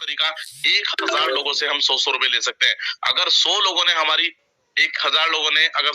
तरीका 1000 लोगों से हम 100 रुपए ले सकते हैं। अगर 100 लोगों ने हमारी 1000 लोगों ने अगर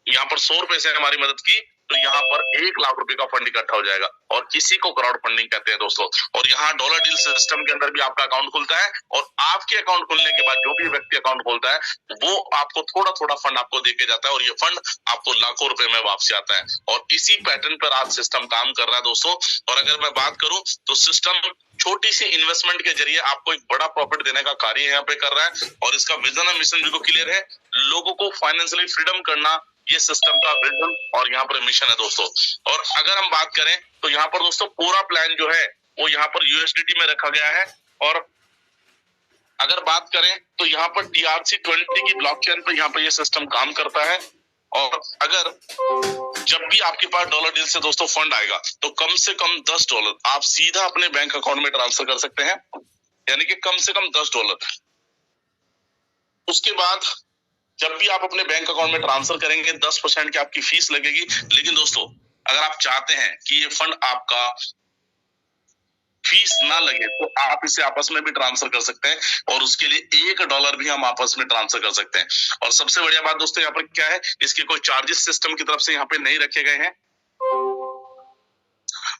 यहाँ पर 100 रुपए से हमारी मदद की तो यहाँ पर 1 लाख रुपए का फंड इकट्ठा हो जाएगा और इसी को क्राउड फंडिंग कहते हैं दोस्तों। और यहाँ डॉलर डील सिस्टम के अंदर भी आपका अकाउंट खुलता है और आपके अकाउंट खुलने के बाद जो भी व्यक्ति अकाउंट खोलता है वो आपको थोड़ा थोड़ा फंड आपको देके जाता है और ये फंड आपको लाखों रुपए में वापसी आता है और इसी पैटर्न पर आज सिस्टम काम कर रहा है दोस्तों। और अगर मैं बात करूं तो सिस्टम छोटी सी इन्वेस्टमेंट के जरिए आपको एक बड़ा प्रॉफिट देने का कार्य यहाँ पे कर रहा है और इसका विजन और मिशन भी क्लियर है, लोगों को फाइनेंशियली फ्रीडम करना, ये सिस्टम का विजन और यहाँ पर मिशन है दोस्तों। और अगर हम बात करें तो यहाँ पर दोस्तों पूरा प्लान जो है वो यहाँ पर यूएसडीटी में रखा गया है और अगर बात करें तो यहाँ पर TRC20 की ब्लॉकचेन पर यहाँ पर ये सिस्टम काम करता है। और अगर जब भी आपके पास डॉलर डील से दोस्तों फंड आएगा तो कम से कम $10 आप सीधा अपने बैंक अकाउंट में ट्रांसफर कर सकते हैं, यानी कि कम से कम $10। उसके बाद जब भी आप अपने बैंक अकाउंट में ट्रांसफर करेंगे 10% की आपकी फीस लगेगी। लेकिन दोस्तों अगर आप चाहते हैं कि ये फंड आपका फीस ना लगे तो आप इसे आपस में भी ट्रांसफर कर सकते हैं और उसके लिए $1 भी हम आपस में ट्रांसफर कर सकते हैं। और सबसे बढ़िया बात दोस्तों यहाँ पर क्या है, इसके कोई चार्जेस सिस्टम की तरफ से यहाँ पे नहीं रखे गए हैं।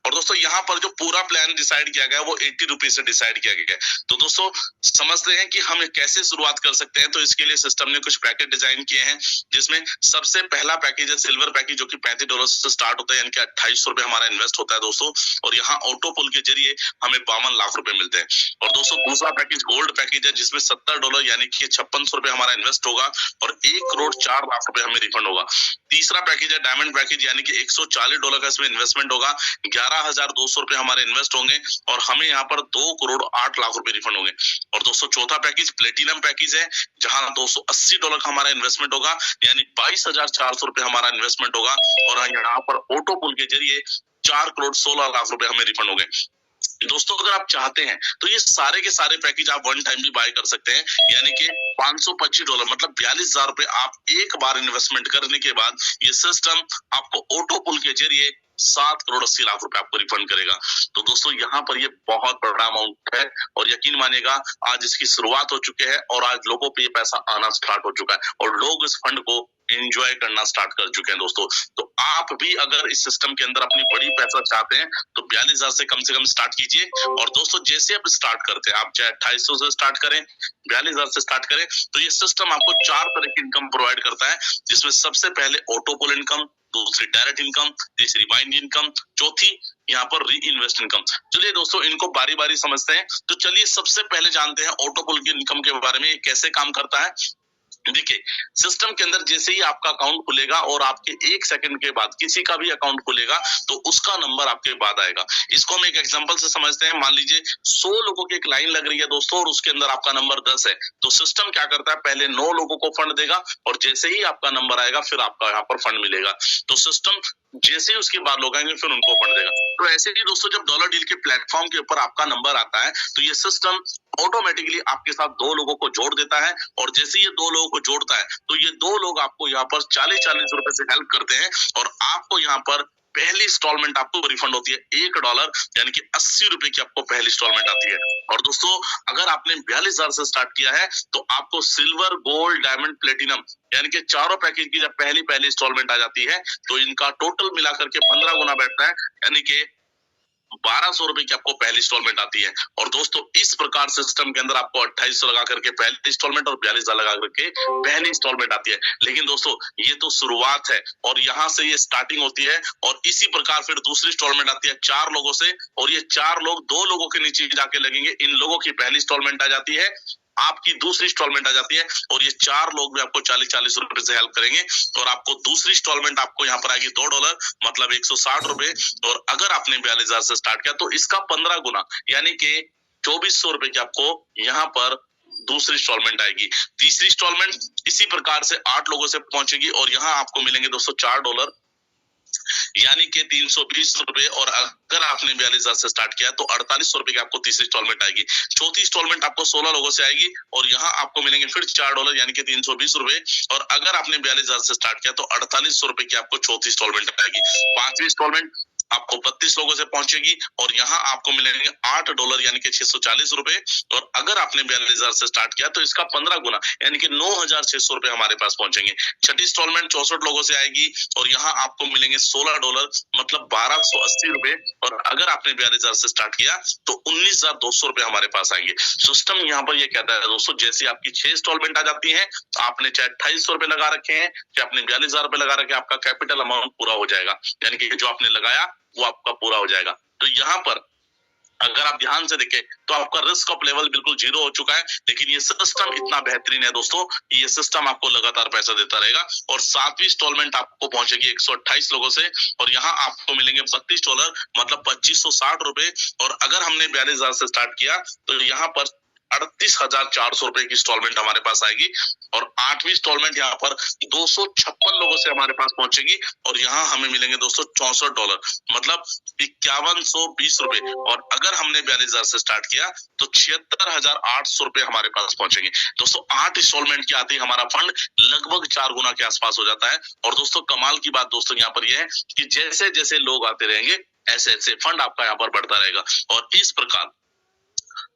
और दोस्तों यहाँ पर जो पूरा प्लान डिसाइड किया गया है वो 80 रुपीज से डिसाइड किया गया है। तो दोस्तों समझते हैं कि हम कैसे शुरुआत कर सकते हैं। तो इसके लिए सिस्टम ने कुछ पैकेज डिजाइन किए हैं जिसमें सबसे पहला पैकेज है सिल्वर पैकेज जो कि $35 से स्टार्ट होता है, यानी कि 2800 रुपए हमारा इन्वेस्ट होता है दोस्तों। और यहाँ ऑटो पुल के जरिए हमें 52 लाख रुपए मिलते हैं। और दोस्तों दूसरा पैकेज गोल्ड पैकेज है जिसमें $70 यानी कि 5600 रुपए हमारा इन्वेस्ट होगा और 1,04,00,000 रुपए हमें रिफंड होगा। तीसरा पैकेज है डायमंड पैकेज यानी कि $140 का इसमें इन्वेस्टमेंट होगा, 11,200 रुपए हमारे इन्वेस्ट होंगे और हमें यहाँ पर 2,08,00,000 रुपए रिफंड होंगे। और दोस्तों चौथा पैकेज प्लेटिनम पैकेज है जहां $280 का हमारा इन्वेस्टमेंट होगा, यानी 22,400 रुपए हमारा इन्वेस्टमेंट होगा और यहाँ पर ऑटो पुल के जरिए 4,16,00,000 रुपए हमें रिफंड होंगे। दोस्तों अगर आप चाहते हैं तो ये सारे के सारे पैकेज आप वन टाइम भी बाय कर सकते हैं, यानी कि $525 मतलब 42,000 रुपए आप एक बार इन्वेस्टमेंट करने के बाद ये सिस्टम आपको ऑटो पुल के जरिए 7,80,00,000 रुपए आपको रिफंड करेगा। तो दोस्तों यहाँ पर ये बहुत बड़ा अमाउंट है और यकीन मानिएगा आज इसकी शुरुआत हो चुकी है और आज लोगों पे ये पैसा आना स्टार्ट हो चुका है और लोग इस फंड को एंजॉय करना स्टार्ट कर चुके हैं दोस्तों। तो आप भी अगर इस सिस्टम के अंदर अपनी बड़ी पैसा चाहते हैं तो 42,000 से कम स्टार्ट कीजिए। और दोस्तों जैसे आप स्टार्ट करते हैं, आप चाहे 2,800 से स्टार्ट करें, 42,000 से स्टार्ट करें, तो ये सिस्टम आपको 4 तरह की इनकम प्रोवाइड करता है जिसमें सबसे पहले ऑटो पुल इनकम, दूसरी डायरेक्ट इनकम, तीसरी बाइंड इनकम, चौथी यहाँ पर री इन्वेस्ट इनकम। चलिए दोस्तों इनको बारी बारी समझते हैं। तो चलिए सबसे पहले जानते हैं ऑटो पुल की इनकम के बारे में, कैसे काम करता है। देखिए सिस्टम के अंदर जैसे ही आपका अकाउंट खुलेगा और आपके 1 सेकंड के बाद किसी का भी अकाउंट खुलेगा तो उसका नंबर आपके बाद आएगा। इसको हम एक एग्जांपल से समझते हैं। मान लीजिए 100 लोगों की एक लाइन लग रही है दोस्तों और उसके अंदर आपका नंबर 10 है, तो सिस्टम क्या करता है पहले 9 लोगों को फंड देगा और जैसे ही आपका नंबर आएगा फिर आपका यहाँ पर फंड मिलेगा। तो सिस्टम जैसे ही उसके बाद लोग आएंगे फिर उनको फंड देगा। तो ऐसे ही दोस्तों जब डॉलर डील के प्लेटफॉर्म के ऊपर आपका नंबर आता है तो ये सिस्टम ऑटोमेटिकली आपके साथ 2 लोगों को जोड़ देता है और जैसे ये 2 लोगों को जोड़ता है तो ये 2 लोग आपको यहाँ पर 40-40 रुपए से हेल्प करते हैं और आपको यहाँ पर पहली इंस्टॉलमेंट आपको रिफंड होती है $1 यानी कि 80 रुपए की आपको पहली इंस्टॉलमेंट आती है। और दोस्तों अगर आपने 42,000 से स्टार्ट किया है तो आपको सिल्वर, गोल्ड, डायमंड, प्लेटिनम यानी कि चारों पैकेज की जब पहली इंस्टॉलमेंट आ जाती है तो इनका टोटल मिलाकर के 15 गुना बैठता है, यानी कि 1,200 रुपए की आपको पहली इंस्टॉलमेंट आती है। और दोस्तों इस प्रकार सिस्टम के अंदर आपको 2,800 लगा करके पहली इंस्टॉलमेंट और 42,000 लगा करके पहली इंस्टॉलमेंट आती है। लेकिन दोस्तों ये तो शुरुआत है और यहाँ से ये स्टार्टिंग होती है और इसी प्रकार फिर दूसरी इंस्टॉलमेंट आती है 4 लोगों से और ये 4 लोग 2 लोगों के नीचे जाके लगेंगे। इन लोगों की पहली इंस्टॉलमेंट आ जाती है, आपकी दूसरी इंस्टॉलमेंट आ जाती है और ये 4 लोग भी आपको 40-40 रुपए से हेल्प करेंगे और आपको दूसरी इंस्टॉलमेंट आपको यहाँ पर आएगी $2 मतलब 160 रुपए। और अगर आपने 42,000 से स्टार्ट किया तो इसका 15 गुना यानी कि 2,400 रुपए की आपको यहाँ पर दूसरी इंस्टॉलमेंट आएगी। तीसरी इंस्टॉलमेंट इसी प्रकार से 8 लोगों से पहुंचेगी और यहाँ आपको मिलेंगे दोस्तों $4 यानी कि 320 रुपए। और अगर आपने 42,000 से स्टार्ट किया तो 4,800 रुपए की आपको तीसरी इंस्टॉलमेंट आएगी। चौथी इंस्टॉलमेंट आपको 16 लोगों से आएगी और यहाँ आपको मिलेंगे फिर $4 यानी कि 320 रुपए। और अगर आपने 42,000 से स्टार्ट किया तो 4,800 रुपए की आपको चौथी इंस्टॉलमेंट आएगी। पांचवी इंस्टॉलमेंट आपको 32 लोगों से पहुंचेगी और यहाँ आपको मिलेंगे $8 यानी कि 640 रुपए। और अगर आपने 42,000 से स्टार्ट किया तो इसका 15 गुना यानी कि 9,600 रुपए हमारे पास पहुंचेंगे। छठी इंस्टॉलमेंट 64 लोगों से आएगी और यहाँ आपको मिलेंगे $16 मतलब 1,280 रुपए। और अगर आपने 42,000 से स्टार्ट किया तो 19,200 रुपए हमारे पास आएंगे। सिस्टम यहाँ पर ये कहता है दोस्तों, जैसे आपकी 6 इंस्टॉलमेंट आ जाती है, आपने चाहे 2800 रुपए लगा रखे हैं, चाहे आपने 42,000 रुपए लगा रखे, आपका कैपिटल अमाउंट पूरा हो जाएगा, यानी कि जो आपने लगाया वो आपका पूरा हो जाएगा। तो यहाँ पर अगर आप ध्यान से देखें तो आपका रिस्क ऑफ लेवल बिल्कुल 0 हो चुका है, लेकिन ये सिस्टम इतना बेहतरीन है दोस्तों, ये सिस्टम आपको लगातार पैसा देता रहेगा। और 7वीं इंस्टॉलमेंट आपको पहुंचेगी 128 लोगों से और यहाँ आपको मिलेंगे $32 मतलब 2,560 रुपए। और अगर हमने 42,000 से स्टार्ट किया तो यहाँ पर 38,400 रुपए की इंस्टॉलमेंट हमारे पास आएगी। और 8वीं इंस्टॉलमेंट यहाँ पर 256 लोगों से हमारे पास पहुंचेगी और यहाँ हमें मिलेंगे दोस्तों $64 मतलब 5,120 रुपए। और अगर हमने 42,000 से स्टार्ट किया तो 76,800 रुपए हमारे पास पहुंचेंगे। दोस्तों 8 इंस्टॉलमेंट के आते ही हमारा फंड लगभग 4 गुना के आसपास हो जाता है। और दोस्तों कमाल की बात दोस्तों यहाँ पर यह है कि जैसे जैसे लोग आते रहेंगे ऐसे ऐसे फंड आपका यहाँ पर बढ़ता रहेगा। और इस प्रकार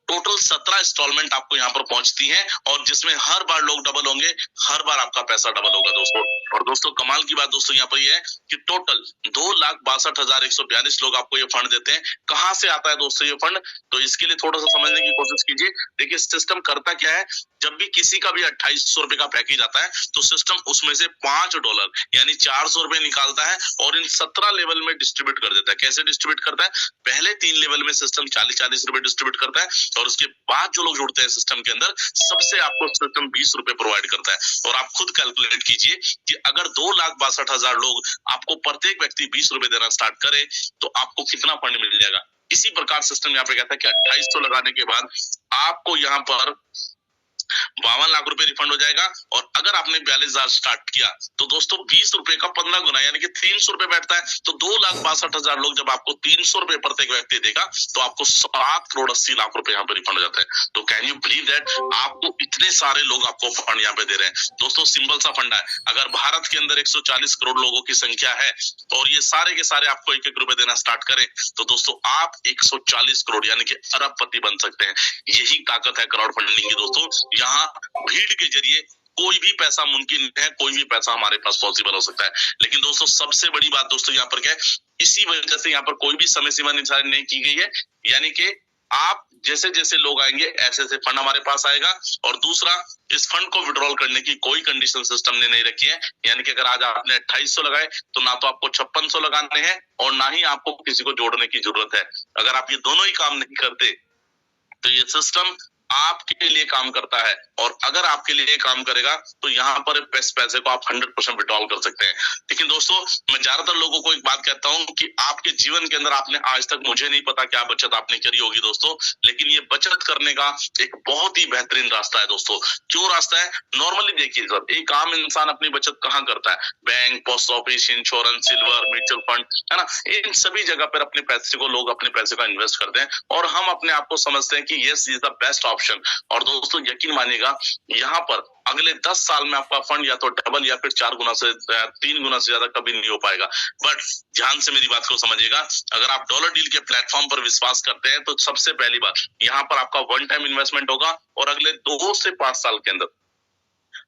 टोटल 17 इंस्टॉलमेंट आपको यहाँ पर पहुंचती है और जिसमें हर बार लोग डबल होंगे, हर बार आपका पैसा डबल होगा दोस्तों। और दोस्तों कमाल की बात दोस्तों यहाँ पर यह है कि टोटल 2,62,142 लोग आपको ये फंड देते हैं। कहाँ से आता है दोस्तों ये फंड, तो इसके लिए थोड़ा सा समझने की कोशिश कीजिए। देखिए सिस्टम करता क्या है, जब भी किसी का भी 2,800 रुपए का पैकेज आता है तो सिस्टम उसमें से $5 यानी 400 रुपए निकालता है और इन 17 लेवल में डिस्ट्रीब्यूट कर देता है। कैसे डिस्ट्रीब्यूट करता है, पहले 3 लेवल में सिस्टम 40-40 रुपए डिस्ट्रीब्यूट करता है और उसके बाद जो लोग जुड़ते हैं सिस्टम के अंदर सबसे आपको सिस्टम 20 रुपए प्रोवाइड करता है। और आप खुद कैलकुलेट कीजिए कि अगर 2,62,000 लोग आपको प्रत्येक व्यक्ति 20 रुपए देना स्टार्ट करे तो आपको कितना फंड मिल जाएगा। इसी प्रकार सिस्टम यहाँ पे कहता है कि 2,800 लगाने के बाद आपको यहाँ पर 52 लाख रुपए रिफंड हो जाएगा। और अगर आपने 42,000 स्टार्ट किया तो दोस्तों 20 रुपए का 15 गुना यानी कि 300 रुपए बैठता है। तो 2,62,000 लोग जब आपको 300 रुपए प्रत्येक व्यक्ति देगा तो आपको 7,80,00,000 रुपए यहाँ पे रिफंड हो जाता है। तो कैन यू बिलीव दैट आपको इतने सारे लोग आपको फंड यहाँ पे दे रहे हैं। दोस्तों सिंपल सा फंड है, अगर भारत के अंदर 140 करोड़ लोगों की संख्या है और ये सारे के सारे आपको 1-1 रुपए देना स्टार्ट करें तो दोस्तों आप 140 करोड़ यानी कि अरबपति बन सकते हैं। यही ताकत है क्राउड फंडिंग की दोस्तों। यहाँ भीड़ के जरिए कोई भी पैसा मुमकिन है, कोई भी पैसा हमारे पास पॉसिबल हो सकता है। लेकिन दोस्तों सबसे बड़ी बात दोस्तों यहाँ पर क्या है, इसी वजह से यहाँ पर कोई भी समय सीमा निर्धारित नहीं की गई है, यानी कि आप जैसे जैसे लोग आएंगे ऐसे ऐसे फंड हमारे पास आएगा। और दूसरा, इस फंड को विड्रॉल करने की कोई कंडीशन सिस्टम ने नहीं रखी है, यानी कि अगर आज आपने 2,800 लगाए तो ना तो आपको 5600 लगाने हैं और ना ही आपको किसी को जोड़ने की जरूरत है। अगर आप ये दोनों ही काम नहीं करते तो ये सिस्टम आपके लिए काम करता है। और अगर आपके लिए काम करेगा तो यहाँ पर पैसे को आप 100% विड्रॉल कर सकते हैं। लेकिन दोस्तों मैं ज्यादातर लोगों को एक बात कहता हूँ कि आपके जीवन के अंदर आपने आज तक, मुझे नहीं पता क्या बचत आपने करी होगी दोस्तों, लेकिन ये बचत करने का एक बहुत ही बेहतरीन रास्ता है दोस्तों। क्यों रास्ता है, नॉर्मली देखिए सर, एक आम इंसान अपनी बचत कहाँ करता है, bank, post office, insurance, silver, mutual fund, है ना, इन सभी जगह पर अपने पैसे को लोग अपने पैसे का इन्वेस्ट करते हैं और हम अपने आप को समझते हैं कि yes is the best option. और दोस्तों यकीन मानिएगा यहाँ पर अगले 10 साल में आपका फंड या तो डबल या फिर 4 गुना से 3 गुना से ज्यादा कभी नहीं हो पाएगा। बट ध्यान से मेरी बात को समझिएगा, अगर आप डॉलर डील के प्लेटफॉर्म पर विश्वास करते हैं तो सबसे पहली बात यहाँ पर आपका वन टाइम इन्वेस्टमेंट होगा और अगले 2 से 5 साल के अंदर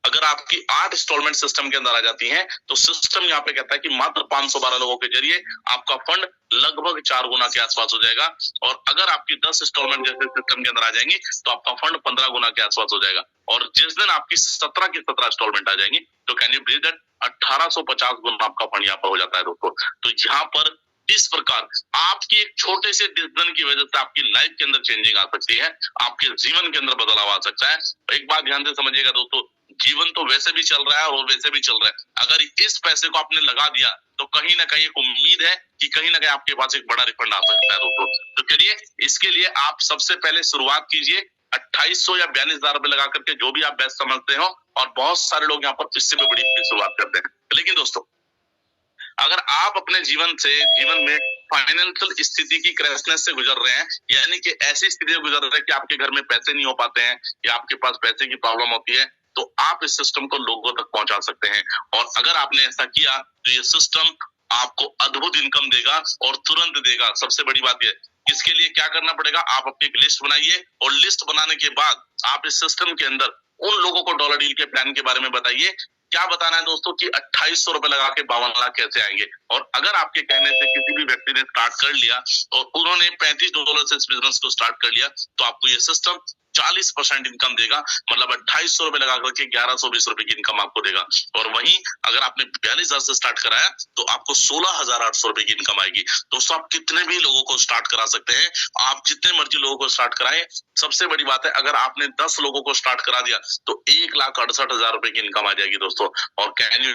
अगर आपकी 8 इंस्टॉलमेंट सिस्टम के अंदर आ जाती हैं तो सिस्टम यहाँ पे कहता है कि मात्र 512 लोगों के जरिए आपका फंड लगभग 4 गुना के आसपास हो जाएगा। और अगर आपकी 10 इंस्टॉलमेंट जैसे सिस्टम के अंदर आ जाएंगी तो आपका फंड 15 गुना के आसपास हो जाएगा। और जिस दिन आपकी 17 की 17 इंस्टॉलमेंट आ जाएंगी तो कैन यू बिलीव दैट 1850 गुना आपका फंड यहाँ पर हो जाता है दोस्तों। तो यहाँ पर इस प्रकार आपकी एक छोटे से डिसीजन की वजह से आपकी लाइफ के अंदर चेंजिंग आ सकती है, आपके जीवन के अंदर बदलाव आ सकता है। एक बात ध्यान से समझिएगा दोस्तों, जीवन तो वैसे भी चल रहा है और वैसे भी चल रहा है, अगर इस पैसे को आपने लगा दिया तो कहीं ना कहीं एक उम्मीद है कि कहीं ना कहीं आपके पास एक बड़ा रिफंड आ सकता है दोस्तों। तो चलिए इसके लिए आप सबसे पहले शुरुआत कीजिए 2,800 या 42,000 रुपए लगा करके, जो भी आप बेस्ट समझते हो। और बहुत सारे लोग यहाँ पर इससे भी बड़ी शुरुआत करते हैं। लेकिन दोस्तों अगर आप अपने जीवन में फाइनेंशियल स्थिति की क्रैशनेस से गुजर रहे हैं, यानी कि ऐसी स्थिति से गुजर रहे हैं कि आपके घर में पैसे नहीं हो पाते हैं या आपके पास पैसे की प्रॉब्लम होती है, तो आप इस सिस्टम को लोगों तक पहुंचा सकते हैं। और अगर आपने ऐसा किया तो ये सिस्टम आपको अद्भुत इनकम देगा और तुरंत देगा। सबसे बड़ी बात यह, इसके लिए क्या करना पड़ेगा, आप अपनी एक लिस्ट बनाइए और लिस्ट बनाने के बाद आप इस सिस्टम के अंदर उन लोगों को डॉलर डील के प्लान के बारे में बताइए। क्या बताना है दोस्तों कि 2800 रुपए लगा के 52 लाख कैसे आएंगे। और अगर आपके कहने से किसी भी व्यक्ति ने स्टार्ट कर लिया और उन्होंने $35 से इस बिजनेस को स्टार्ट कर लिया, तो आपको ये सिस्टम 40% इनकम देगा, मतलब 2800 रुपए लगा करके 1120 रुपए की इनकम आपको देगा। और वहीं अगर आपने 42,000 से स्टार्ट कराया तो आपको 16,800 रुपए की इनकम आएगी। दोस्तों आप कितने भी लोगों को स्टार्ट करा सकते हैं, आप जितने मर्जी लोगों को स्टार्ट कराएं। सबसे बड़ी बात है, अगर आपने 10 लोगों को स्टार्ट करा दिया तो 1,68,000 रुपए की इनकम आ जाएगी दोस्तों। और कैन यू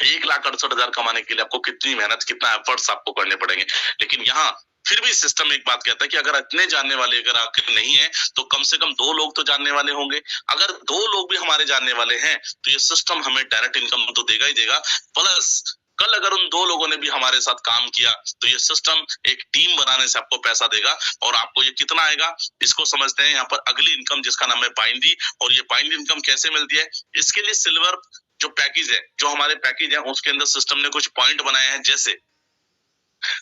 1,68,000 कमाने के लिए आपको कितनी मेहनत, कितना एफर्ट्स आपको करने पड़ेंगे। लेकिन यहाँ फिर भी सिस्टम एक बात कहता है कि अगर इतने जानने वाले अगर आपके नहीं है तो कम से कम 2 लोग तो जानने वाले होंगे। अगर 2 लोग भी हमारे जानने वाले हैं तो ये सिस्टम हमें डायरेक्ट इनकम तो देगा ही देगा, प्लस कल अगर उन 2 लोगों ने भी हमारे साथ काम किया तो ये सिस्टम एक टीम बनाने से आपको पैसा देगा। और आपको ये कितना आएगा, इसको समझते हैं यहाँ पर अगली इनकम, जिसका नाम है बाइंडी। और ये बाइंडी इनकम कैसे मिलती है, इसके लिए सिल्वर जो पैकेज है, जो हमारे पैकेज है उसके अंदर सिस्टम ने कुछ पॉइंट बनाए हैं। जैसे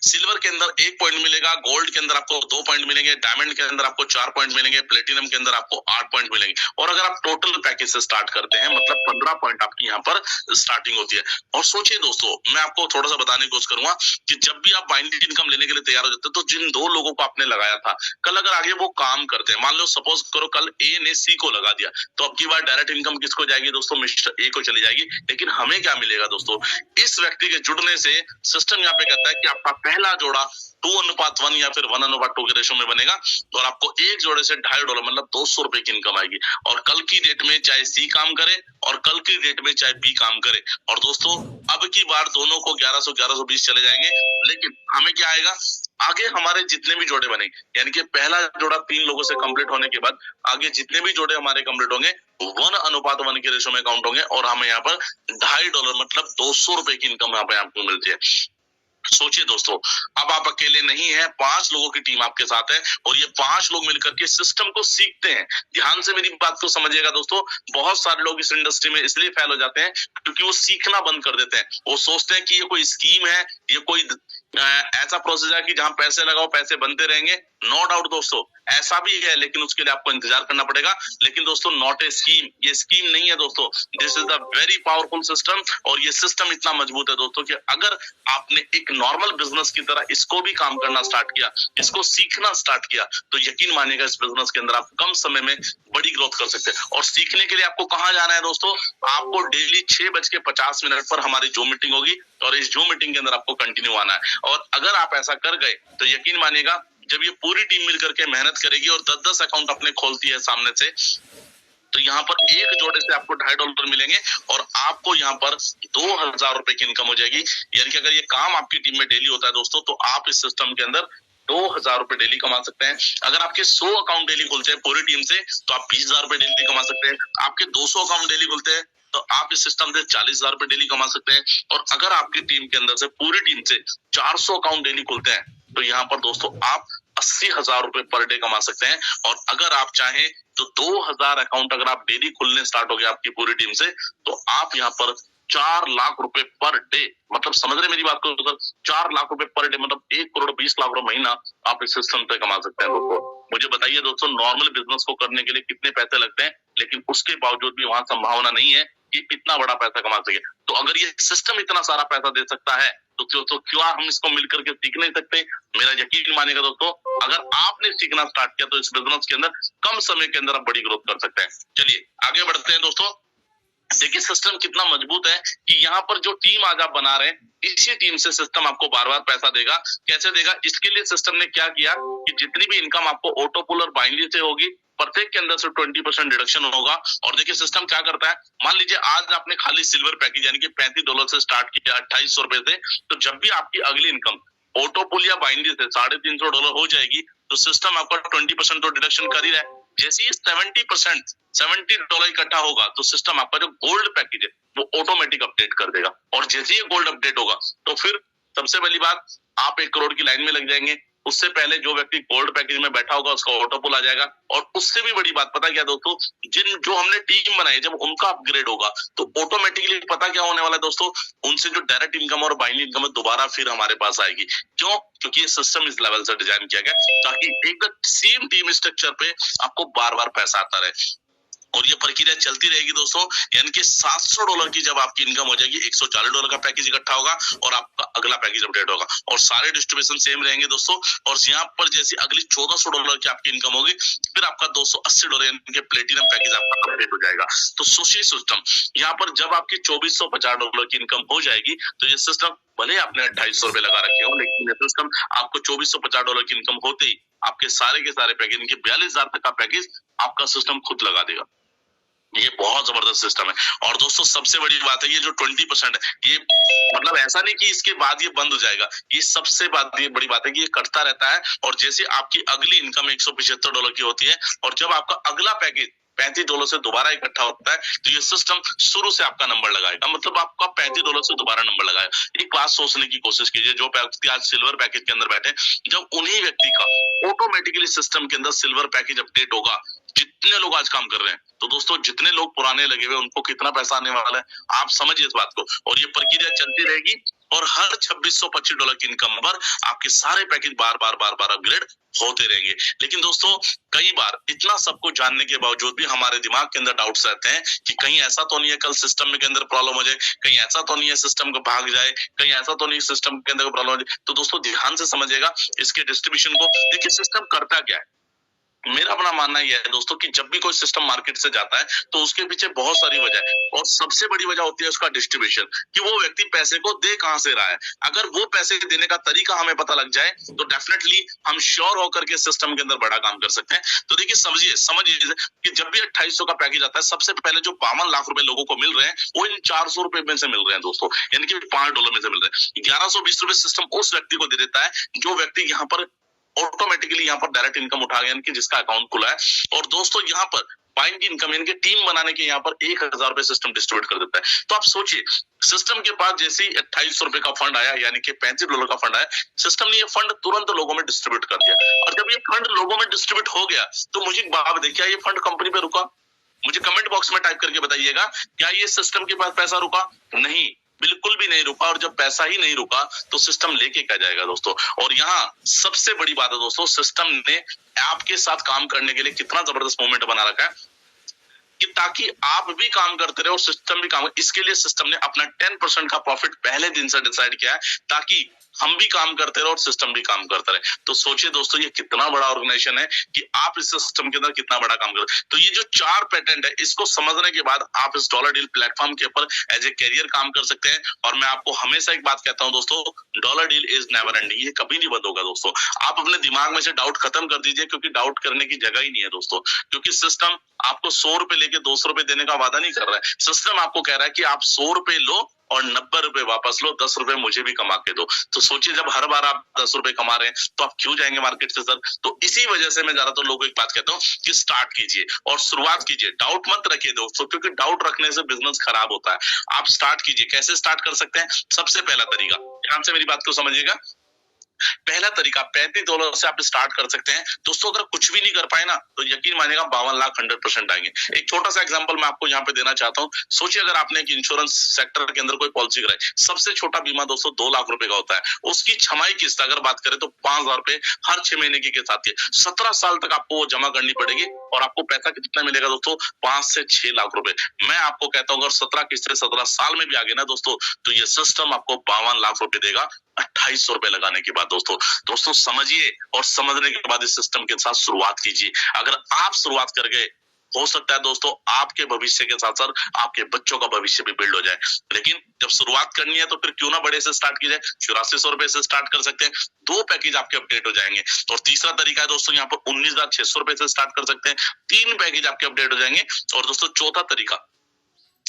सिल्वर के अंदर 1 पॉइंट मिलेगा, गोल्ड के अंदर आपको 2 पॉइंट मिलेंगे, डायमंड के अंदर आपको 4 पॉइंट मिलेंगे, प्लेटिनम के अंदर आपको 8 पॉइंट मिलेंगे। और अगर आप टोटल पैकेज से स्टार्ट करते हैं मतलब 15 पॉइंट आपकी यहाँ पर स्टार्टिंग होती है। और सोचिए दोस्तों, मैं आपको थोड़ा सा बताने की कोशिश करूंगा कि जब भी आप बाइंडेड इनकम लेने के लिए तैयार हो जाते हैं तो जिन 2 लोगों को आपने लगाया था, कल अगर आगे वो काम करते हैं, मान लो सपोज करो कल ए ने सी को लगा दिया, तो अब की बार डायरेक्ट इनकम किसको जाएगी दोस्तों, मिस्टर ए को चली जाएगी। लेकिन हमें क्या मिलेगा दोस्तों, इस व्यक्ति के जुड़ने से सिस्टम यहाँ पे कहता है कि आपका पहला जोड़ा 2:1 या फिर 1:2 के रेशो में बनेगा और आपको एक जोड़े से $2.5 मतलब 200 रुपए की इनकम आएगी। और कल की डेट में चाहे सी काम करे और कल की डेट में चाहे बी काम करे। और दोस्तों अब की बार दोनों को 1120 चले जाएंगे। लेकिन हमें क्या आएगा, आगे हमारे जितने भी जोड़े बने, यानी कि पहला जोड़ा 3 लोगों से कंप्लीट होने के बाद आगे जितने भी जोड़े हमारे कंप्लीट होंगे 1:1 के रेशो में काउंट होंगे और हमें यहाँ पर $2.5 मतलब 200 रुपए की इनकम यहाँ पे आपको मिलती है। सोचिए दोस्तों, अब आप अकेले नहीं हैं, 5 लोगों की टीम आपके साथ है और ये 5 लोग मिलकर के सिस्टम को सीखते हैं। ध्यान से मेरी बात को समझिएगा दोस्तों, बहुत सारे लोग इस इंडस्ट्री में इसलिए फेल हो जाते हैं क्योंकि वो सीखना बंद कर देते हैं। वो सोचते हैं कि ये कोई स्कीम है, ये कोई ऐसा प्रोसेस है कि जहां पैसे लगाओ पैसे बनते रहेंगे। नो डाउट दोस्तों ऐसा भी है, लेकिन उसके लिए आपको इंतजार करना पड़ेगा। लेकिन दोस्तों नॉट ए स्कीम, ये स्कीम नहीं है दोस्तों, this is the very powerful system. और ये सिस्टम इतना मजबूत है दोस्तों कि अगर आपने एक नॉर्मल बिजनेस की तरह इसको भी काम करना स्टार्ट किया, इसको सीखना स्टार्ट किया, तो यकीन मानिएगा इस बिजनेस के अंदर आप कम समय में बड़ी ग्रोथ कर सकते हैं। और सीखने के लिए आपको कहाँ जाना है दोस्तों, आपको डेली 6:50 पर हमारी जूम मीटिंग होगी और इस जूम मीटिंग के अंदर आपको कंटिन्यू आना है। और अगर आप ऐसा कर गए तो यकीन मानिएगा जब ये पूरी टीम मिलकर के मेहनत करेगी और 10-10 अकाउंट अपने खोलती है सामने से, तो यहाँ पर एक जोड़े से आपको $2.5 मिलेंगे और आपको यहाँ पर 2,000 रुपए की इनकम हो जाएगी। यानी कि अगर ये काम आपकी टीम में डेली होता है दोस्तों, तो आप इस सिस्टम के अंदर 2,000 रुपए डेली कमा सकते हैं। अगर आपके 100 अकाउंट डेली खुलते हैं पूरी टीम से तो आप 20,000 रुपए डेली कमा सकते हैं। आपके 200 अकाउंट डेली खुलते हैं तो आप इस सिस्टम से 40,000 रुपए डेली कमा सकते हैं। और अगर आपकी टीम के अंदर से पूरी टीम से 400 अकाउंट डेली खुलते हैं तो यहाँ पर दोस्तों आप 80,000 रुपए पर डे कमा सकते हैं। और अगर आप चाहें तो 2,000 अकाउंट अगर आप डेली खुलने स्टार्ट हो गए आपकी पूरी टीम से, तो आप यहाँ पर 4 लाख रुपए पर डे, मतलब समझ रहे मेरी बात को सर, 4 लाख रुपए पर डे मतलब 1,20,00,000 रुपए महीना आप इस सिस्टम से कमा सकते हैं दोस्तों। मुझे बताइए दोस्तों, नॉर्मल बिजनेस को करने के लिए कितने पैसे लगते हैं, लेकिन उसके बावजूद भी वहां संभावना नहीं है कि इतना बड़ा पैसा कमा सके। तो अगर ये सिस्टम इतना सारा पैसा दे सकता है तो क्यों हम इसको मिलकर के सीख नहीं सकते। मेरा यकीन मानिएगा दोस्तों, अगर आपने सीखना स्टार्ट किया तो इस बिजनेस के अंदर कम समय के अंदर आप बड़ी ग्रोथ कर सकते हैं। चलिए आगे बढ़ते हैं दोस्तों। देखिए सिस्टम कितना मजबूत है कि यहाँ पर जो टीम आज आप बना रहे हैं, इसी टीम से सिस्टम आपको बार बार पैसा देगा। कैसे देगा, इसके लिए सिस्टम ने क्या किया कि जितनी भी इनकम आपको ऑटो पुल और बाइंडली से होगी, प्रत्येक के अंदर से 20% डिडक्शन होगा। और देखिए सिस्टम क्या करता है, मान लीजिए आज आपने खाली सिल्वर पैकेज यानी कि $35 से स्टार्ट किया 2800 रुपए से, तो जब भी आपकी अगली इनकम ऑटो पुल या बाइंडली से $350 हो जाएगी तो सिस्टम आपका 20% तो डिडक्शन कर ही रहा है। जैसे ही 70% $70 इकट्ठा होगा तो सिस्टम आपका जो गोल्ड पैकेज है वो ऑटोमेटिक अपडेट कर देगा। और जैसे ही गोल्ड अपडेट होगा तो फिर सबसे पहली बात, आप 1 करोड़ की लाइन में लग जाएंगे। उससे पहले जो व्यक्ति गोल्ड पैकेज में बैठा होगा उसका ऑटो पुल आ जाएगा। और उससे भी बड़ी बात पता क्या दोस्तों, जो हमने टीम बनाई जब उनका अपग्रेड होगा तो ऑटोमेटिकली पता क्या होने वाला है दोस्तों, उनसे जो डायरेक्ट इनकम और बाइंड इनकम है दोबारा फिर हमारे पास आएगी। क्यों? क्योंकि ये सिस्टम इस लेवल से डिजाइन किया गया ताकि एक सेम टीम स्ट्रक्चर पे आपको बार बार पैसा आता रहे। और ये प्रक्रिया चलती रहेगी दोस्तों, यानी कि $700 की जब आपकी इनकम हो जाएगी, $140 का पैकेज इकट्ठा होगा और आपका अगला पैकेज अपडेट होगा और सारे डिस्ट्रीब्यूशन सेम रहेंगे दोस्तों। और यहाँ पर जैसी अगली $1400 की आपकी इनकम होगी, फिर आपका $280 यानी कि प्लेटिनम पैकेज आपका अपडेट हो जाएगा। तो सोचिए सिस्टम, यहाँ पर जब आपकी $2450 की इनकम हो जाएगी तो ये सिस्टम, भले आपने $2800 लगा रखे हो, लेकिन ये सिस्टम आपको $2450 की इनकम होते ही आपके सारे के सारे पैकेज, इनके 42,000 तक का पैकेज आपका सिस्टम खुद लगा देगा। ये बहुत जबरदस्त सिस्टम है। और दोस्तों सबसे बड़ी बात है, ये जो 20% है, ये मतलब ऐसा नहीं कि इसके बाद ये बंद हो जाएगा, ये सबसे ये बड़ी बात है कि ये कटता रहता है। और जैसे आपकी अगली इनकम $175 की होती है और जब आपका अगला पैकेज $35 से दोबारा इकट्ठा होता है तो ये सिस्टम शुरू से आपका नंबर लगाएगा, मतलब आपका $35 से दोबारा नंबर लगाएगा। एक बात सोचने की कोशिश कीजिए, जो व्यक्ति आज सिल्वर पैकेज के अंदर बैठे, जब उन्हीं व्यक्ति का ऑटोमेटिकली सिस्टम के अंदर सिल्वर पैकेज अपडेट होगा, जितने लोग आज काम कर रहे हैं, तो दोस्तों जितने लोग पुराने लगे हुए उनको कितना पैसा आने वाला है, आप समझिए इस बात को। और ये प्रक्रिया चलती रहेगी और हर $2625 की इनकम पर आपके सारे पैकेज बार बार अपग्रेड होते रहेंगे। लेकिन दोस्तों कई बार इतना सबको जानने के बावजूद भी हमारे दिमाग के अंदर डाउट्स रहते हैं कि कहीं ऐसा तो नहीं है कल सिस्टम के अंदर प्रॉब्लम हो जाए, कहीं ऐसा तो नहीं है सिस्टम को भाग जाए, कहीं ऐसा तो नहीं सिस्टम के अंदर प्रॉब्लम हो जाए। तो दोस्तों ध्यान से समझिएगा इसके डिस्ट्रीब्यूशन को। देखिए सिस्टम करता क्या है, मेरा अपना मानना यह है दोस्तों कि जब भी कोई सिस्टम मार्केट से जाता है तो उसके पीछे बहुत सारी वजह है और सबसे बड़ी वजह होती है उसका डिस्ट्रीब्यूशन, कि वो व्यक्ति पैसे को दे कहां से रहा है। अगर वो पैसे देने का तरीका हमें पता लग जाए तो डेफिनेटली हम श्योर होकर के सिस्टम के अंदर बड़ा काम कर सकते हैं। तो देखिए समझिए कि जब भी 2800 का पैकेज आता है, सबसे पहले जो 52 लाख रुपए लोगों को मिल रहे हैं वो इन $400 में से मिल रहे हैं दोस्तों, यानी कि $5 में से मिल रहे हैं। $1120 सिस्टम उस व्यक्ति को दे देता है जो व्यक्ति यहाँ पर ऑटोमेटिकली यहाँ पर डायरेक्ट इनकम उठा गया, यानी जिसका अकाउंट खुला है। और दोस्तों यहाँ पर बाइंग इनकम यानी कि टीम बनाने के यहाँ पर $1000 सिस्टम डिस्ट्रीब्यूट कर देता है। तो आप सोचिए सिस्टम के पास जैसे ही $2800 का फंड आया, यानी कि $35 का फंड आया, सिस्टम ने ये फंड तुरंत लोगों में डिस्ट्रीब्यूट कर दिया। और जब ये फंड लोगों में डिस्ट्रीब्यूट हो गया तो मुझे बात देखिए, ये फंड कंपनी पे रुका? मुझे कमेंट बॉक्स में टाइप करके बताइएगा, क्या ये सिस्टम के पास पैसा रुका? नहीं, बिल्कुल भी नहीं रुका। और जब पैसा ही नहीं रुका तो सिस्टम लेके क्या जाएगा दोस्तों। और यहाँ सबसे बड़ी बात है दोस्तों, सिस्टम ने आपके साथ काम करने के लिए कितना जबरदस्त मोमेंट बना रखा है कि ताकि आप भी काम करते रहे और सिस्टम भी काम। इसके लिए सिस्टम ने अपना 10% का प्रॉफिट पहले दिन से डिसाइड किया है ताकि हम भी काम करते रहे और सिस्टम भी काम करता रहे। तो सोचिए दोस्तों ये कितना बड़ा ऑर्गेनाइजेशन है कि आप इस सिस्टम के अंदर कितना बड़ा काम करते। तो ये जो 4 पेटेंट है इसको समझने के बाद आप इस डॉलर डील प्लेटफॉर्म के ऊपर एज ए कैरियर काम कर सकते हैं। और मैं आपको हमेशा एक बात कहता हूं दोस्तों, dollar deal is never ending, ये कभी नहीं बंद होगा दोस्तों। आप अपने दिमाग में से डाउट खत्म कर दीजिए, क्योंकि डाउट करने की जगह ही नहीं है दोस्तों। क्योंकि सिस्टम आपको $100 लेके $200 देने का वादा नहीं कर रहा है। सिस्टम आपको कह रहा है कि आप $100 लो और $90 वापस लो, $10 मुझे भी कमा के दो। तो सोचिए जब हर बार आप $10 कमा रहे हैं तो आप क्यों जाएंगे मार्केट से सर। तो इसी वजह से मैं ज्यादातर लोगों को एक बात कहता हूँ कि स्टार्ट कीजिए और शुरुआत कीजिए, डाउट मत रखिए दोस्तों, क्योंकि डाउट रखने से बिजनेस खराब होता है। आप स्टार्ट कीजिए। कैसे स्टार्ट कर सकते हैं? सबसे पहला तरीका, ध्यान से मेरी बात को समझिएगा। पहला तरीका $35 से आप स्टार्ट कर सकते हैं दोस्तों। अगर कुछ भी नहीं कर पाए ना तो यकीन मानिएगा 52 लाख 100% आएंगे। एक छोटा सा एग्जांपल मैं आपको यहाँ पे देना चाहता हूँ। सोचिए अगर आपने एक इंश्योरेंस सेक्टर के अंदर कोई पॉलिसी कराई, सबसे छोटा बीमा दोस्तों 2 लाख रुपए का होता है। उसकी छमाही किस्त अगर बात करें तो ₹5000 हर 6 महीने की किस्त आती है। 17 साल तक आपको वो जमा करनी पड़ेगी और आपको पैसा कितना मिलेगा दोस्तों? 5 से 6 लाख रुपए। मैं आपको कहता हूँ अगर 17 किस्तें 17 साल में भी आ गए ना दोस्तों तो ये सिस्टम आपको 52 लाख रुपए देगा $2800 लगाने के बाद। दोस्तों समझिए और समझने के बाद इस सिस्टम के साथ शुरुआत कीजिए। अगर आप शुरुआत कर गए हो सकता है दोस्तों आपके भविष्य के साथ साथ आपके बच्चों का भविष्य भी बिल्ड हो जाए। लेकिन जब शुरुआत करनी है तो फिर क्यों ना बड़े से स्टार्ट की जाए। ₹8400 से स्टार्ट कर सकते हैं, 2 पैकेज आपके अपडेट हो जाएंगे। और तीसरा तरीका है दोस्तों यहाँ पर ₹19,600 से स्टार्ट कर सकते हैं, 3 पैकेज आपके अपडेट हो जाएंगे। और दोस्तों चौथा तरीका,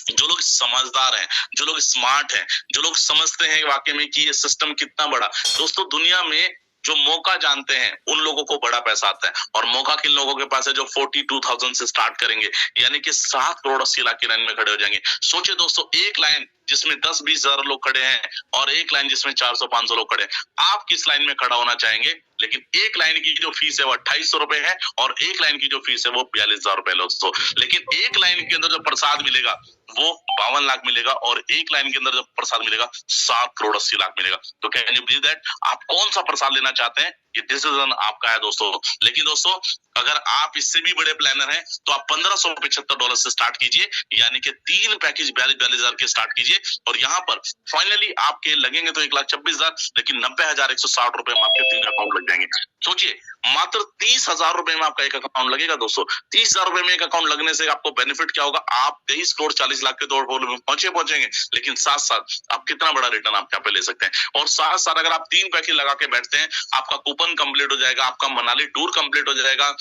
जो लोग समझदार हैं, जो लोग स्मार्ट हैं, जो लोग समझते हैं वाकई में कि ये सिस्टम कितना बड़ा। दोस्तों दुनिया में जो मौका जानते हैं उन लोगों को बड़ा पैसा आता है, और मौका किन लोगों के पास है जो 42,000 से स्टार्ट करेंगे, यानी कि 7 करोड़ 80 लाख की लाइन में खड़े हो जाएंगे। सोचिए दोस्तों, एक लाइन जिसमें 10-20 हजार लोग खड़े हैं और एक लाइन जिसमें 400-500 लोग खड़े हैं, आप किस लाइन में खड़ा होना चाहेंगे? लेकिन एक लाइन की जो फीस है वो 2800 रुपए है और एक लाइन की जो फीस है वो 42,000 रुपए दोस्तों। लेकिन एक लाइन के अंदर जो प्रसाद मिलेगा वो 52 लाख मिलेगा और एक लाइन के अंदर जो प्रसाद मिलेगा 7 करोड़ 80 लाख मिलेगा। तो कैन यू बिलीव दैट? आप कौन सा प्रसाद लेना चाहते हैं, ये डिसीजन आपका है दोस्तों। लेकिन दोस्तों, अगर आप इससे भी बड़े प्लानर हैं तो आप $1575 से स्टार्ट कीजिए, यानी कि 3 पैकेज 42 हजार के स्टार्ट कीजिए, और यहाँ पर फाइनली आपके लगेंगे तो 1,26,000, लेकिन 90,160 रुपए में आपके 3 अकाउंट लग जाएंगे। सोचिए, मात्र 30,000 रुपए में आपका एक अकाउंट लगेगा दोस्तों। 30,000 रुपए में एक अकाउंट लगने से आपको बेनिफिट क्या होगा? आप 23 करोड़ 40 लाख के दौड़ में पहुंचेंगे, लेकिन साथ साथ आप कितना बड़ा रिटर्न आप यहाँ पे ले सकते हैं। और साथ साथ अगर आप 3 पैकेज लगा के बैठते हैं, आपका कूपन कंप्लीट हो जाएगा, आपका मनाली टूर कंप्लीट हो जाएगा,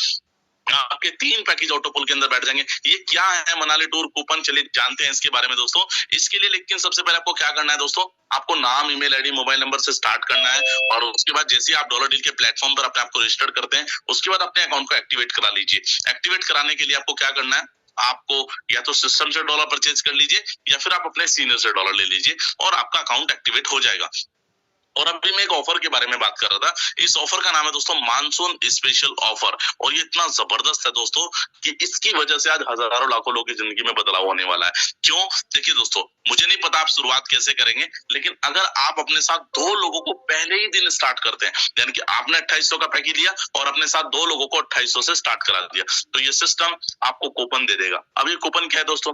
आपके 3 पैकेज ऑटोपुल के अंदर बैठ जाएंगे। ये क्या है मनाली टूर कूपन, चलिए जानते हैं इसके बारे में दोस्तों। इसके लिए लेकिन सबसे पहले आपको क्या करना है दोस्तों, आपको नाम, ईमेल आईडी, मोबाइल नंबर से स्टार्ट करना है, और उसके बाद जैसे आप डॉलर डील के प्लेटफॉर्म पर अपने आपको रजिस्टर करते हैं, उसके बाद अपने अकाउंट को एक्टिवेट करा लीजिए। एक्टिवेट कराने के लिए आपको क्या करना है, आपको या तो सिस्टम से डॉलर परचेज कर लीजिए या फिर आप अपने सीनियर से डॉलर ले लीजिए और आपका अकाउंट एक्टिवेट हो जाएगा। और अभी मैं एक ऑफर के बारे में बात कर रहा था। इस ऑफर का नाम है दोस्तों मानसून स्पेशल ऑफर, और ये इतना जबरदस्त है दोस्तों कि इसकी वजह से आज हजारों लाखों लोगों की जिंदगी में बदलाव होने वाला है। क्यों? देखिए दोस्तों, मुझे नहीं पता आप शुरुआत कैसे करेंगे, लेकिन अगर आप अपने साथ 2 लोगों को पहले ही दिन स्टार्ट करते हैं, यानी कि आपने 2800 का पैकेज लिया और अपने साथ 2 लोगों को 2800 से स्टार्ट करा दिया, तो ये सिस्टम आपको कूपन दे देगा। अब ये कूपन क्या है दोस्तों?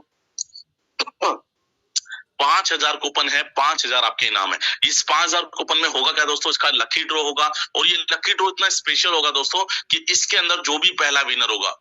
5,000 कूपन है, 5,000 आपके इनाम है। इस 5,000 कूपन में होगा क्या दोस्तों? इसका लकी ड्रॉ होगा, और ये लकी ड्रॉ इतना स्पेशल होगा दोस्तों कि इसके अंदर जो भी पहला विनर होगा,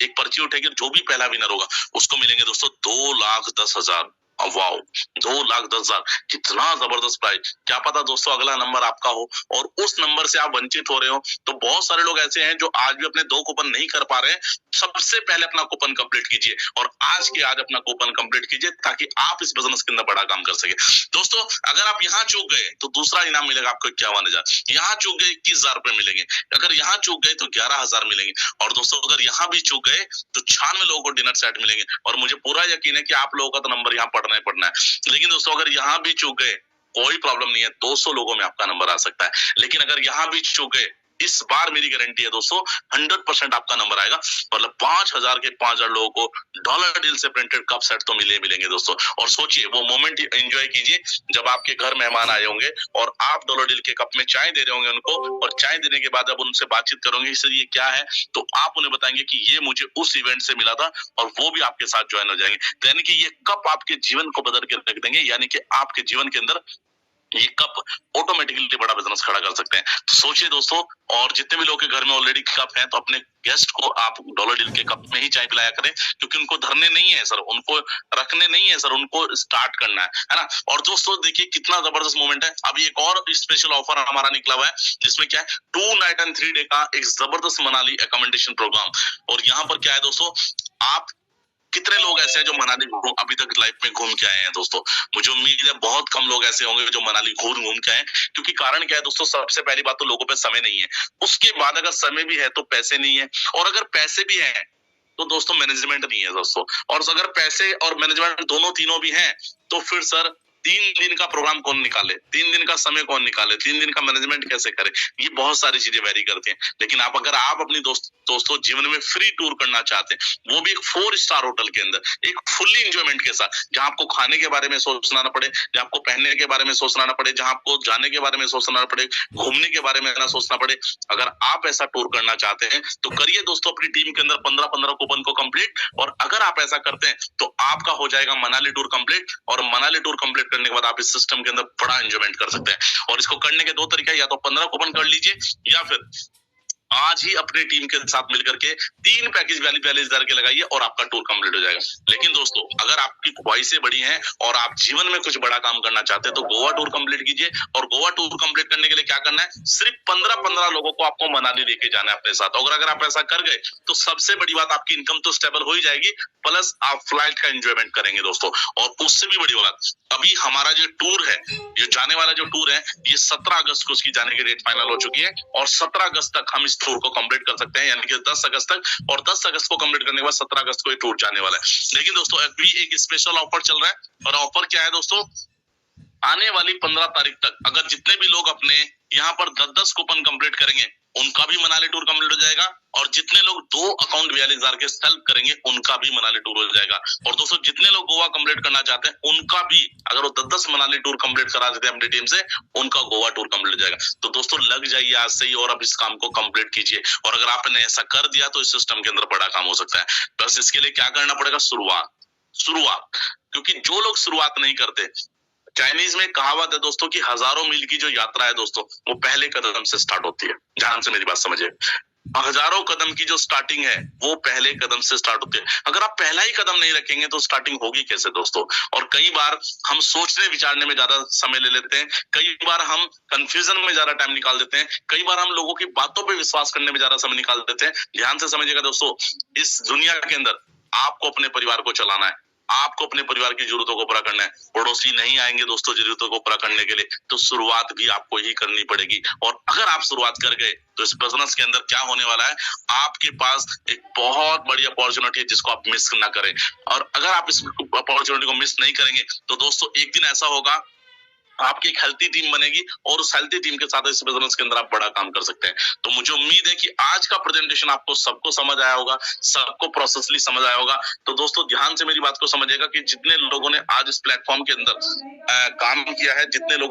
एक पर्ची उठेगी, जो भी पहला विनर होगा उसको मिलेंगे दोस्तों 2,10,000। वाओ, 2,10,000, कितना जबरदस्त प्राइस। क्या पता दोस्तों अगला नंबर आपका हो और उस नंबर से आप वंचित हो रहे हो। तो बहुत सारे लोग ऐसे हैं जो आज भी अपने 2 कूपन नहीं कर पा रहे हैं। सबसे पहले अपना कूपन कंप्लीट कीजिए, और आज के आज अपना कूपन कंप्लीट कीजिए, ताकि आप इस बिजनेस के अंदर बड़ा काम कर सके। दोस्तों, अगर आप यहाँ चूक गए तो दूसरा इनाम मिलेगा आपको 51,000, यहाँ चूक गए 21,000 रुपए मिलेंगे, अगर यहाँ चूक गए तो 11,000 मिलेंगे, और दोस्तों अगर यहाँ भी चूक गए तो 96 लोगों को डिनर सेट मिलेंगे। और मुझे पूरा यकीन है कि आप लोगों का तो नंबर यहाँ पढ़ना ही पढ़ना है। लेकिन दोस्तों, अगर यहाँ भी चूक गए कोई प्रॉब्लम नहीं है, 200 लोगों में आपका नंबर आ सकता है। लेकिन अगर यहाँ भी चूक गए, इस बार मेरी गारंटी है दोस्तों 100% आपका नंबर आएगा। मतलब 5,000 के 5,000 लोगों को डॉलर डील से प्रिंटेड कप सेट तो मिलेंगे दोस्तों। और सोचिए, वो मोमेंट एंजॉय कीजिए जब आपके घर मेहमान आए होंगे और आप डॉलर डील के कप में चाय दे रहे होंगे उनको, और चाय देने के बाद अब उनसे बातचीत करोगे सर ये क्या है, तो आप उन्हें बताएंगे कि ये मुझे उस इवेंट से मिला था, और वो भी आपके साथ ज्वाइन हो जाएंगे। यानी कि ये कप आपके जीवन को बदल के रख देंगे, यानी कि आपके जीवन के अंदर ये कप ऑटोमेटिकली बड़ा बिजनेस खड़ा कर सकते हैं। तो सोचिए दोस्तों, और जितने भी लोग के घर में ऑलरेडी कप है, तो अपने गेस्ट को आप डॉलर डील के कप में ही चाय पिलाया करें, क्योंकि उनको धरने नहीं है सर, उनको रखने नहीं है सर, उनको स्टार्ट करना है ना। और दोस्तों देखिए कितना जबरदस्त मोमेंट है। अब एक और स्पेशल ऑफर हमारा निकला हुआ है, जिसमें क्या है 2 नाइट एंड 3 डे का एक जबरदस्त मनाली एकोमोडेशन प्रोग्राम। और यहाँ पर क्या है दोस्तों, आप कितने लोग ऐसे हैं जो मनाली अभी तक लाइफ में घूम के आए हैं दोस्तों? मुझे उम्मीद है बहुत कम लोग ऐसे होंगे जो मनाली घूम के आए, क्योंकि कारण क्या है दोस्तों, सबसे पहली बात तो लोगों पे समय नहीं है, उसके बाद अगर समय भी है तो पैसे नहीं है, और अगर पैसे भी हैं तो दोस्तों मैनेजमेंट नहीं है दोस्तों। और अगर पैसे और मैनेजमेंट दोनों तीनों भी हैं तो फिर सर 3 दिन का प्रोग्राम कौन निकाले, 3 दिन का समय कौन निकाले, 3 दिन का मैनेजमेंट कैसे करे, ये बहुत सारी चीजें वेरी करती हैं। लेकिन अगर आप अपनी दोस्तों जीवन में फ्री टूर करना चाहते हैं, वो भी एक 4 स्टार होटल के अंदर, एक फुल्ली इंजॉयमेंट के साथ, जहां आपको खाने के बारे में सोचना ना पड़े, जहां आपको पहनने के बारे में सोचना ना पड़े, जहां आपको जाने के बारे में सोचना ना पड़े, घूमने के बारे में ना सोचना पड़े, अगर आप ऐसा टूर करना चाहते हैं तो करिए दोस्तों अपनी टीम के अंदर 15-15 कूपन को कंप्लीट। और अगर आप ऐसा करते हैं तो आपका हो जाएगा मनाली टूर कंप्लीट, और मनाली टूर कंप्लीट करने के बाद आप इस सिस्टम के अंदर बड़ा एंजॉयमेंट कर सकते हैं। और इसको करने के 2 तरीके, या तो 15 कूपन कर लीजिए, या फिर आज ही अपने टीम के साथ मिलकर के 3 पैकेज 42,000 के लगाइए और आपका टूर कंप्लीट हो जाएगा। लेकिन दोस्तों, अगर आपकी ख्वाहिशें बड़ी हैं और आप जीवन में कुछ बड़ा काम करना चाहते हैं तो गोवा टूर कंप्लीट कीजिए। और गोवा टूर कंप्लीट करने के लिए क्या करना है, सिर्फ 15-15 लोगों को आपको मनाली लेके जाना है अपने साथ। और अगर आप ऐसा कर गए तो सबसे बड़ी बात, आपकी इनकम तो स्टेबल हो ही जाएगी, प्लस आप फ्लाइट का एंजॉयमेंट करेंगे दोस्तों। और उससे भी बड़ी बात, अभी हमारा जो टूर है, ये जाने वाला जो टूर है, ये 17 अगस्त को उसकी जाने की डेट फाइनल हो चुकी है और 17 अगस्त तक हम इस टूर को कंप्लीट कर सकते हैं, यानी कि 10 अगस्त तक। और 10 अगस्त को कंप्लीट करने के बाद 17 अगस्त को ये टूर जाने वाला है। लेकिन दोस्तों, अभी एक स्पेशल ऑफर चल रहा है। और ऑफर क्या है दोस्तों, आने वाली 15 तारीख तक अगर जितने भी लोग अपने यहाँ पर 10-10 कूपन कंप्लीट करेंगे, उनका भी मनाली टूर कंप्लीट हो जाएगा। और जितने लोग 2 अकाउंट 42,000 के सेल्फ करेंगे, उनका भी मनाली टूर हो जाएगा। और दोस्तों, जितने लोग गोवा कंप्लीट करना चाहते हैं, उनका भी, अगर वो 10-10 मनाली टूर कंप्लीट करा देते हैं अपनी टीम से, उनका गोवा टूर कंप्लीट हो जाएगा। तो दोस्तों, लग जाइए आज से ही और अब इस काम को कंप्लीट कीजिए। और अगर आपने ऐसा कर दिया तो इस सिस्टम के अंदर बड़ा काम हो सकता है। बस इसके लिए क्या करना पड़ेगा, शुरुआत। क्योंकि जो लोग शुरुआत नहीं करते, चाइनीज में कहावत है दोस्तों कि हजारों मील की जो यात्रा है दोस्तों, वो पहले कदम से स्टार्ट होती है। ध्यान से मेरी बात समझिए, हजारों कदम की जो स्टार्टिंग है वो पहले कदम से स्टार्ट होती है। अगर आप पहला ही कदम नहीं रखेंगे तो स्टार्टिंग होगी कैसे दोस्तों। और कई बार हम सोचने विचारने में ज्यादा समय ले लेते हैं, कई बार हम कंफ्यूजन में ज्यादा टाइम निकाल देते हैं, कई बार हम लोगों की बातों पे विश्वास करने में ज्यादा समय निकाल देते हैं। ध्यान से समझिएगा दोस्तों, इस दुनिया के अंदर आपको अपने परिवार को चलाना है, आपको अपने परिवार की जरूरतों को पूरा करना है। पड़ोसी नहीं आएंगे दोस्तों जरूरतों को पूरा करने के लिए, तो शुरुआत भी आपको ही करनी पड़ेगी। और अगर आप शुरुआत कर गए तो इस बिजनेस के अंदर क्या होने वाला है, आपके पास एक बहुत बड़ी अपॉर्चुनिटी है जिसको आप मिस ना करें। और अगर आप इस अपॉर्चुनिटी को मिस नहीं करेंगे तो दोस्तों, एक दिन ऐसा होगा, आपकी एक हेल्थी टीम बनेगी और उस हेल्थी टीम के साथ इस बिजनेस के अंदर आप बड़ा काम कर सकते हैं। तो मुझे उम्मीद है कि आज का प्रेजेंटेशन आपको सबको समझ आया होगा, सबको प्रोसेसली समझ आया होगा। तो दोस्तों, ध्यान से मेरी बात को समझिएगा कि जितने लोगों ने आज इस प्लेटफॉर्म के अंदर काम किया है, जितने लोगों